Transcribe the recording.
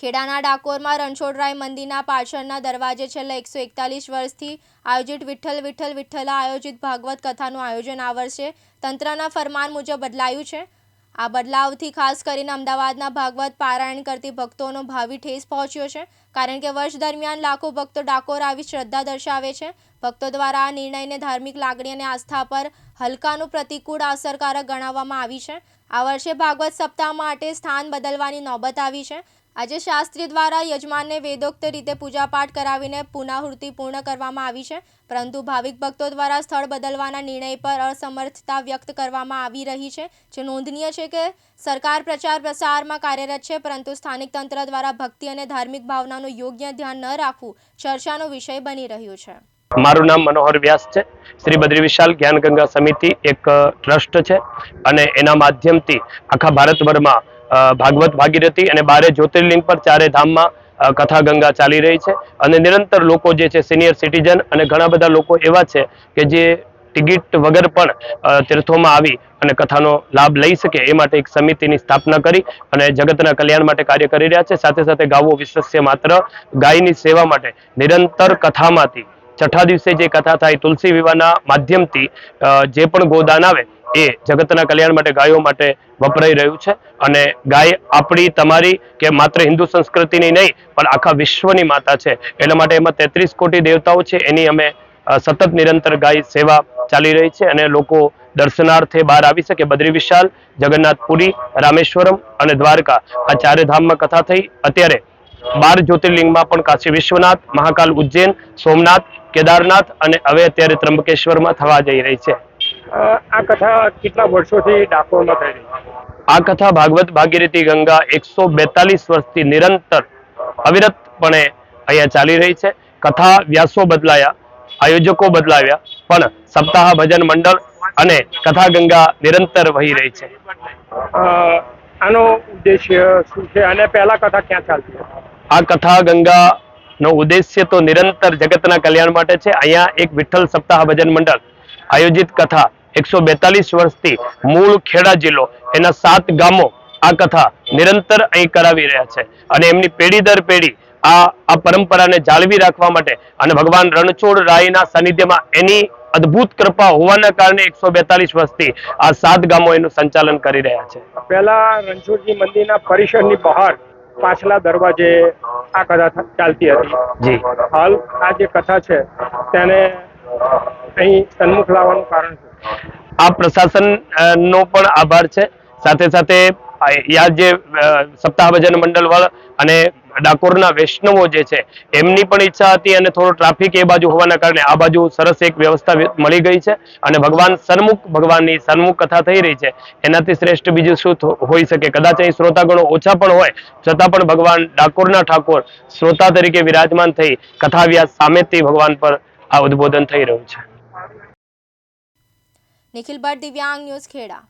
ખેડાના ડાકોરમાં રણછોડરાય મંદિરના પાછળના દરવાજે છેલ્લા 141 વર્ષથી આયોજિત વિઠ્ઠલ વિઠ્ઠલ વિઠ્ઠલા આયોજિત ભાગવત કથાનું આયોજન આ વર્ષે તંત્રના ફરમાન મુજબ બદલાયું છે। આ બદલાવથી ખાસ કરીને અમદાવાદના ભાગવત પારાયણ કરતી ભક્તોનો ભાવિ ઠેસ પહોંચ્યો છે, કારણ કે વર્ષ દરમિયાન લાખો ભક્તો ડાકોર આવી શ્રદ્ધા દર્શાવે છે। ભક્તો દ્વારા આ નિર્ણયને ધાર્મિક લાગણી અને આસ્થા પર હલકાનું પ્રતિકૂળ અસરકારક ગણાવવામાં આવી છે। આ વર્ષે ભાગવત સપ્તાહ માટે સ્થાન બદલવાની નોબત આવી છે। આજે શાસ્ત્રી દ્વારા યજમાનને વેદોક્ત રીતે પૂજાપાઠ કરાવીને પુનાહુતિ પૂર્ણ કરવામાં આવી છે, પરંતુ ભાવિક ભક્તો દ્વારા સ્થળ બદલવાના નિર્ણય પર અસમર્થતા વ્યક્ત કરવામાં આવી રહી છે। જે નોંધનીય છે કે સરકાર પ્રચાર પ્રસારમાં કાર્યરત છે, પરંતુ સ્થાનિક તંત્ર દ્વારા ભક્તિ અને ધાર્મિક ભાવનાનું યોગ્ય ધ્યાન ન રાખવું ચર્ચાનો વિષય બની રહ્યું છે। મારું નામ મનોહર વ્યાસ છે। શ્રી બદ્રી વિશાલ જ્ઞાન ગંગા સમિતિ એક ટ્રસ્ટ છે અને એના માધ્યમથી આખા ભારતભરમાં ભાગવત ભાગીરથી અને 12 જ્યોતિર્લિંગ પર 4 ધામમાં કથા ગંગા ચાલી રહી છે અને નિરંતર લોકો જે છે સિનિયર સિટીઝન અને ઘણા બધા લોકો એવા છે કે જે ટિકિટ વગર પણ તીર્થોમાં આવી અને કથાનો લાભ લઈ શકે એ માટે એક સમિતિની સ્થાપના કરી અને જગતના કલ્યાણ માટે કાર્ય કરી રહ્યા છે। સાથે સાથે ગાવો વિશ્વસ્ય માત્ર ગાયની સેવા માટે નિરંતર કથામાંથી છઠ્ઠા દિવસે જે કથા થાય તુલસી વિવાહના માધ્યમથી જે પણ ગોદાન આવે એ જગતના કલ્યાણ માટે ગાયો માટે વપરાઈ રહ્યું છે અને ગાય આપણી તમારી કે માત્ર હિન્દુ સંસ્કૃતિની નહીં પણ આખા વિશ્વની માતા છે। એટલા માટે એમાં 33 કોટી દેવતાઓ છે, એની અમે સતત નિરંતર ગાય સેવા ચાલી રહી છે અને લોકો દર્શનાર્થે બહાર આવી શકે। બદ્રી વિશાલ, જગન્નાથપુરી, રામેશ્વરમ અને દ્વારકા આ 4 ધામમાં કથા થઈ। અત્યારે 12 જ્યોતિર્લિંગમાં પણ કાશી વિશ્વનાથ, મહાકાલ ઉજ્જૈન, સોમનાથ, કેદારનાથ અને હવે અત્યારે ત્રંબકેશ્વરમાં થવા જઈ રહી છે। આ કથા કેટલા વર્ષોથી ડાકોરમાં થઈ રહી છે? આ કથા ભાગવત ભાગીરથી ગંગા 142 વર્ષથી નિરંતર અવિરતપણે અહીંયા ચાલી રહી છે। કથા વ્યાસો બદલાયા, આયોજકો બદલાવ્યા, પણ સપ્તાહ ભજન મંડળ અને કથા ગંગા નિરંતર વહી રહી છે। આનો ઉદ્દેશ્ય શું છે અને પહેલા કથા ક્યાં ચાલતી હતી? આ કથા ગંગા નો ઉદ્દેશ્ય તો નિરંતર જગતના કલ્યાણ માટે છે। અહીંયા એક વિઠ્ઠલ સપ્તાહ ભજન મંડળ આયોજિત કથા 142 વર્ષથી મૂળ ખેડા જિલ્લો એના 7 ગામો આ કથા નિરંતર અહીં કરાવી રહ્યા છે અને એમની પેઢી દર પેઢી આ પરંપરાને જાળવી રાખવા માટે અને ભગવાન રણછોડરાયના સાનિધ્યમાં એની અદ્ભુત કૃપા હોવાના કારણે 142 વર્ષથી આ 7 ગામો એનું સંચાલન કરી રહ્યા છે। પહેલા રણછોડજી મંદિરના પરિસરની બહાર પાછલા દરવાજે આ કથા ચાલતી હતી જી। હાલ આ જે કથા છે તેને અહીં સન્મુખ લાવવાનું કારણ છે? આ પ્રશાસન નો પણ આભાર છે। સાથે સાથે આ જે સપ્તાહ ભજન મંડળ વાળા અને ડાકોરના વૈષ્ણવો જે છે એમની પણ ઈચ્છા હતી અને થોડો ટ્રાફિક એ બાજુ હોવાના કારણે આ બાજુ સરસ એક વ્યવસ્થા મળી ગઈ છે અને ભગવાનની સન્મુખ કથા થઈ રહી છે। એનાથી શ્રેષ્ઠ બીજું શું હોઈ શકે? કદાચ અહીં શ્રોતાગણો ઓછા પણ હોય છતાં પણ ભગવાન ડાકોરના ઠાકોર શ્રોતા તરીકે વિરાજમાન થઈ કથા વ્યાસ સામેથી ભગવાન પર આ ઉદ્બોધન થઈ રહ્યું છે। નિખિલ ભટ્ટ, દિવ્યાંગ ન્યૂઝ, ખેડા।